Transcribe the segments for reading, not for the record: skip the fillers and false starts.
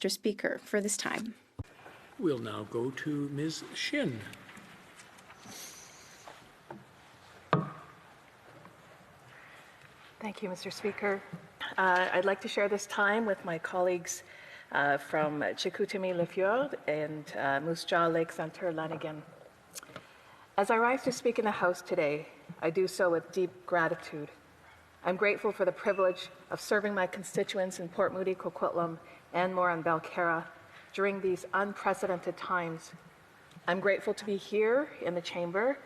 Mr. Speaker, for this time. We'll now go to Ms. Shin. Thank you, Mr. Speaker. I'd like to share this time with my colleagues from Chicoutimi-Le-Fjord and Moose Jaw Lake Centre, Lanigan. As I rise to speak in the House today, I do so with deep gratitude. I'm grateful for the privilege of serving my constituents in Port Moody, Coquitlam, and Morin-Belcarra during these unprecedented times. I'm grateful to be here in the chamber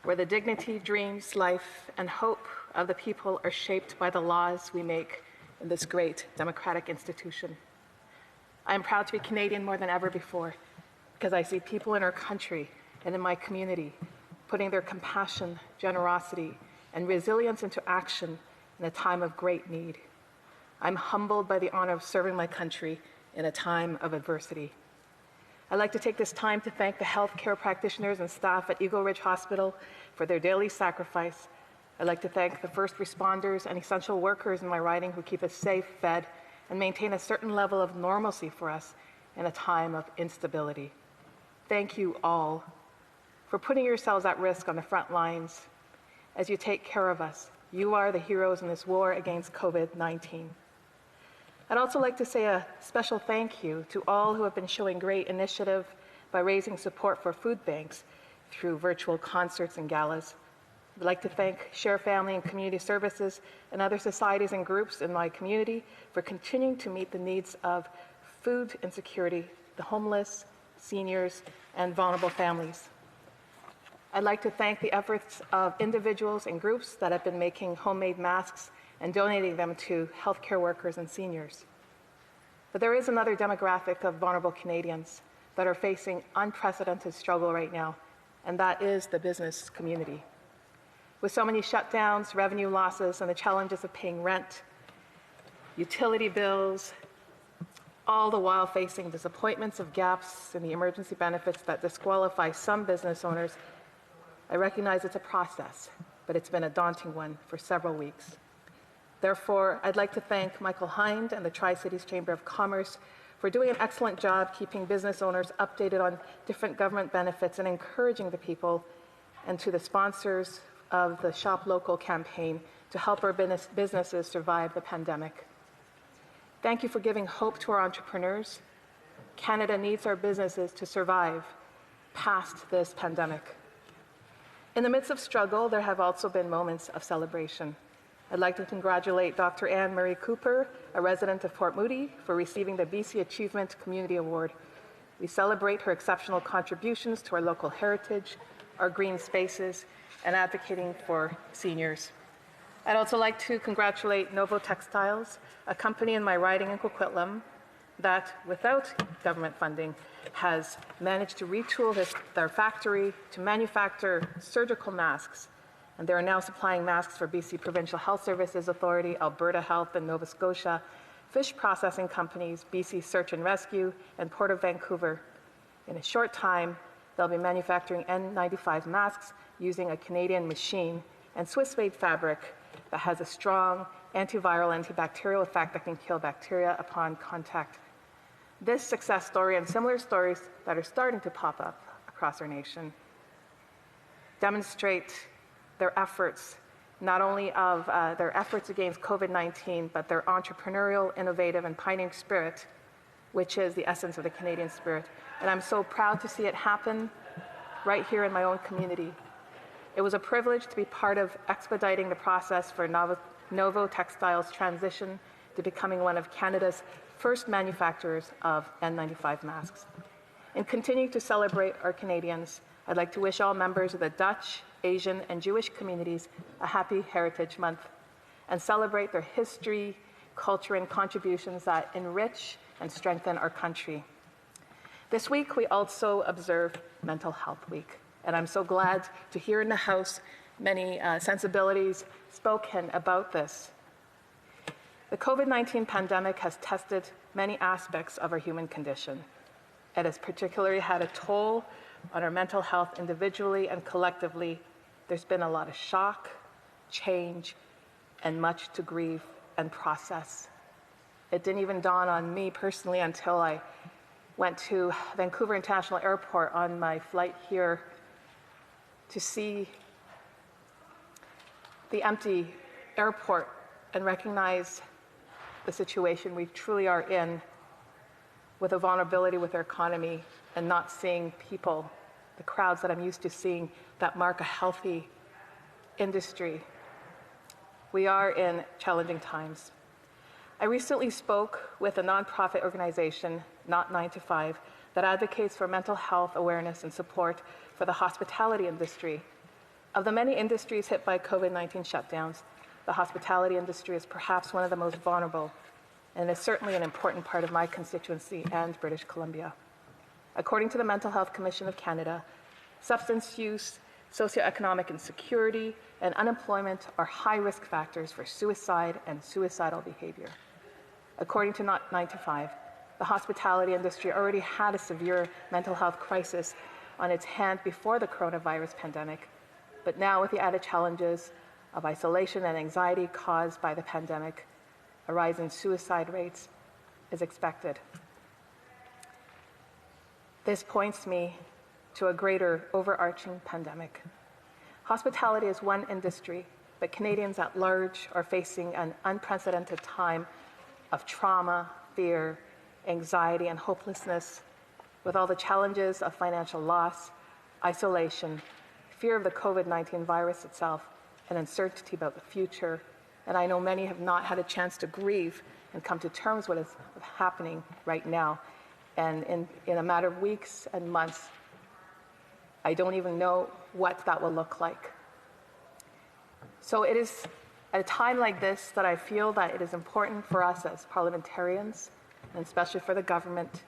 where the dignity, dreams, life, and hope of the people are shaped by the laws we make in this great democratic institution. I am proud to be Canadian more than ever before because I see people in our country and in my community putting their compassion, generosity, and resilience into action in a time of great need. I'm humbled by the honor of serving my country in a time of adversity. I'd like to take this time to thank the healthcare practitioners and staff at Eagle Ridge Hospital for their daily sacrifice. I'd like to thank the first responders and essential workers in my riding who keep us safe, fed, and maintain a certain level of normalcy for us in a time of instability. Thank you all for putting yourselves at risk on the front lines as you take care of us. You are the heroes in this war against COVID-19. I'd also like to say a special thank you to all who have been showing great initiative by raising support for food banks through virtual concerts and galas. I'd like to thank Share Family and Community Services and other societies and groups in my community for continuing to meet the needs of food insecurity, the homeless, seniors, and vulnerable families. I'd like to thank the efforts of individuals and groups that have been making homemade masks and donating them to healthcare workers and seniors. But there is another demographic of vulnerable Canadians that are facing unprecedented struggle right now, and that is the business community. With so many shutdowns, revenue losses, and the challenges of paying rent, utility bills, all the while facing disappointments of gaps in the emergency benefits that disqualify some business owners, I recognize it's a process, but it's been a daunting one for several weeks. Therefore, I'd like to thank Michael Hind and the Tri-Cities Chamber of Commerce for doing an excellent job keeping business owners updated on different government benefits and encouraging the people, and to the sponsors of the Shop Local campaign to help our businesses survive the pandemic. Thank you for giving hope to our entrepreneurs. Canada needs our businesses to survive past this pandemic. In the midst of struggle, there have also been moments of celebration. I'd like to congratulate Dr. Anne Marie Cooper, a resident of Port Moody, for receiving the BC Achievement Community Award. We celebrate her exceptional contributions to our local heritage, our green spaces, and advocating for seniors. I'd also like to congratulate Novo Textiles, a company in my riding in Coquitlam that, without government funding, has managed to retool their factory to manufacture surgical masks. And they are now supplying masks for BC Provincial Health Services Authority, Alberta Health, and Nova Scotia, fish processing companies, BC Search and Rescue, and Port of Vancouver. In a short time, they'll be manufacturing N95 masks using a Canadian machine and Swiss-made fabric that has a strong antiviral, antibacterial effect that can kill bacteria upon contact. This success story and similar stories that are starting to pop up across our nation demonstrate their efforts, not only of their efforts against COVID-19, but their entrepreneurial, innovative, and pioneering spirit, which is the essence of the Canadian spirit. And I'm so proud to see it happen right here in my own community. It was a privilege to be part of expediting the process for Novo Textiles' transition to becoming one of Canada's first manufacturers of N95 masks. In continuing to celebrate our Canadians, I'd like to wish all members of the Dutch, Asian, and Jewish communities a happy Heritage Month and celebrate their history, culture, and contributions that enrich and strengthen our country. This week, we also observe Mental Health Week, and I'm so glad to hear in the House many sensibilities spoken about this. The COVID-19 pandemic has tested many aspects of our human condition. It has particularly had a toll on our mental health individually and collectively. There's been a lot of shock, change, and much to grieve and process. It didn't even dawn on me personally until I went to Vancouver International Airport on my flight here to see the empty airport and recognize the situation we truly are in with a vulnerability with our economy and not seeing people, the crowds that I'm used to seeing that mark a healthy industry. We are in challenging times. I recently spoke with a nonprofit organization, Not 9 to 5, that advocates for mental health awareness and support for the hospitality industry. Of the many industries hit by COVID-19 shutdowns, the hospitality industry is perhaps one of the most vulnerable, and is certainly an important part of my constituency and British Columbia. According to the Mental Health Commission of Canada, substance use, socioeconomic insecurity, and unemployment are high-risk factors for suicide and suicidal behavior. According to Not 9 to 5, the hospitality industry already had a severe mental health crisis on its hand before the coronavirus pandemic, but now with the added challenges of isolation and anxiety caused by the pandemic, a rise in suicide rates is expected. This points me to a greater overarching pandemic. Hospitality is one industry, but Canadians at large are facing an unprecedented time of trauma, fear, anxiety, and hopelessness, with all the challenges of financial loss, isolation, fear of the COVID-19 virus itself, and uncertainty about the future. And I know many have not had a chance to grieve and come to terms with what's happening right now. And in a matter of weeks and months, I don't even know what that will look like. So it is at a time like this that I feel that it is important for us as parliamentarians, and especially for the government,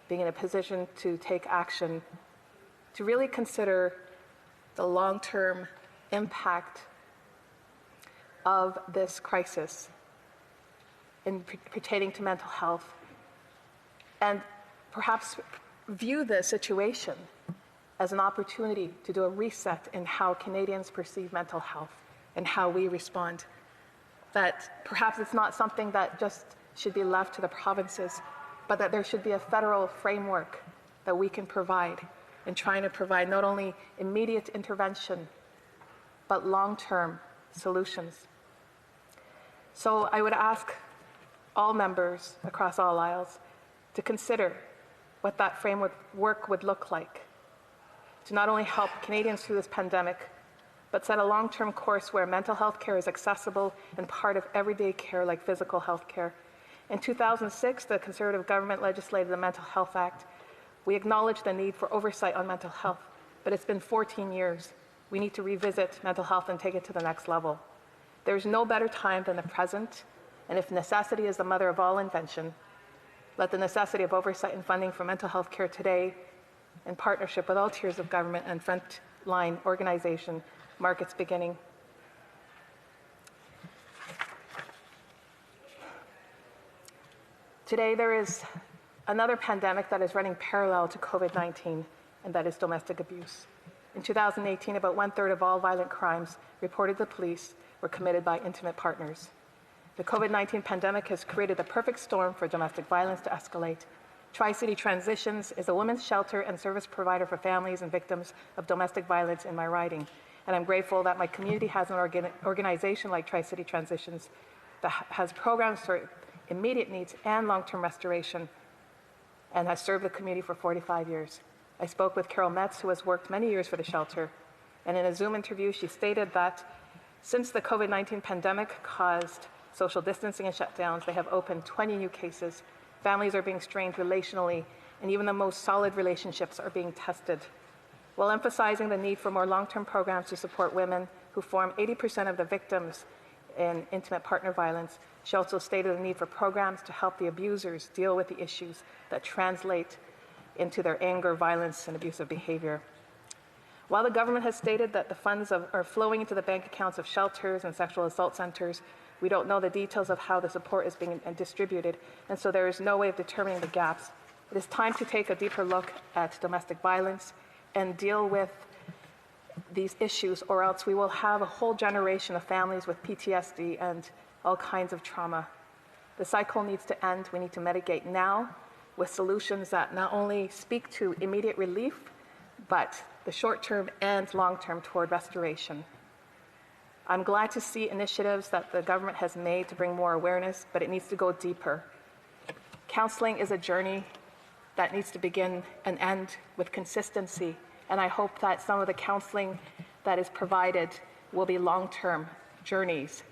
being in a position to take action, to really consider the long-term impact of this crisis pertaining to mental health, and perhaps view the situation as an opportunity to do a reset in how Canadians perceive mental health and how we respond. That perhaps it's not something that just should be left to the provinces, but that there should be a federal framework that we can provide in trying to provide not only immediate intervention, but long-term solutions. So I would ask all members across all aisles to consider what that framework would look like to not only help Canadians through this pandemic, but set a long-term course where mental health care is accessible and part of everyday care like physical health care. In 2006, the Conservative government legislated the Mental Health Act. We acknowledge the need for oversight on mental health, but it's been 14 years. We need to revisit mental health and take it to the next level. There's no better time than the present, and if necessity is the mother of all invention, let the necessity of oversight and funding for mental health care today, in partnership with all tiers of government and frontline organization, mark its beginning. Today, there is another pandemic that is running parallel to COVID-19, and that is domestic abuse. In 2018, about 1/3 of all violent crimes reported to police were committed by intimate partners. The COVID-19 pandemic has created the perfect storm for domestic violence to escalate. Tri-City Transitions is a women's shelter and service provider for families and victims of domestic violence in my riding. And I'm grateful that my community has an organization like Tri-City Transitions that has programs for immediate needs and long-term restoration, and has served the community for 45 years. I spoke with Carol Metz, who has worked many years for the shelter, and in a Zoom interview, she stated that since the COVID-19 pandemic caused social distancing and shutdowns, they have opened 20 new cases. Families are being strained relationally, and even the most solid relationships are being tested. While emphasizing the need for more long-term programs to support women who form 80% of the victims in intimate partner violence, she also stated the need for programs to help the abusers deal with the issues that translate into their anger, violence, and abusive behavior. While the government has stated that the funds are flowing into the bank accounts of shelters and sexual assault centers, we don't know the details of how the support is being distributed, and so there is no way of determining the gaps. It is time to take a deeper look at domestic violence and deal with these issues, or else we will have a whole generation of families with PTSD and all kinds of trauma. The cycle needs to end. We need to mitigate now with solutions that not only speak to immediate relief, but the short-term and long-term toward restoration. I'm glad to see initiatives that the government has made to bring more awareness, but it needs to go deeper. Counseling is a journey that needs to begin and end with consistency, and I hope that some of the counseling that is provided will be long-term journeys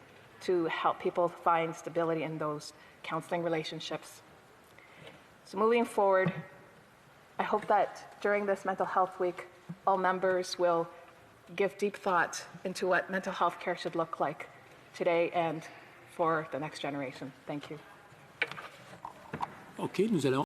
to help people find stability in those counseling relationships. So moving forward, I hope that during this Mental Health Week, all members will give deep thought into what mental health care should look like today and for the next generation. Thank you. OK, nous allons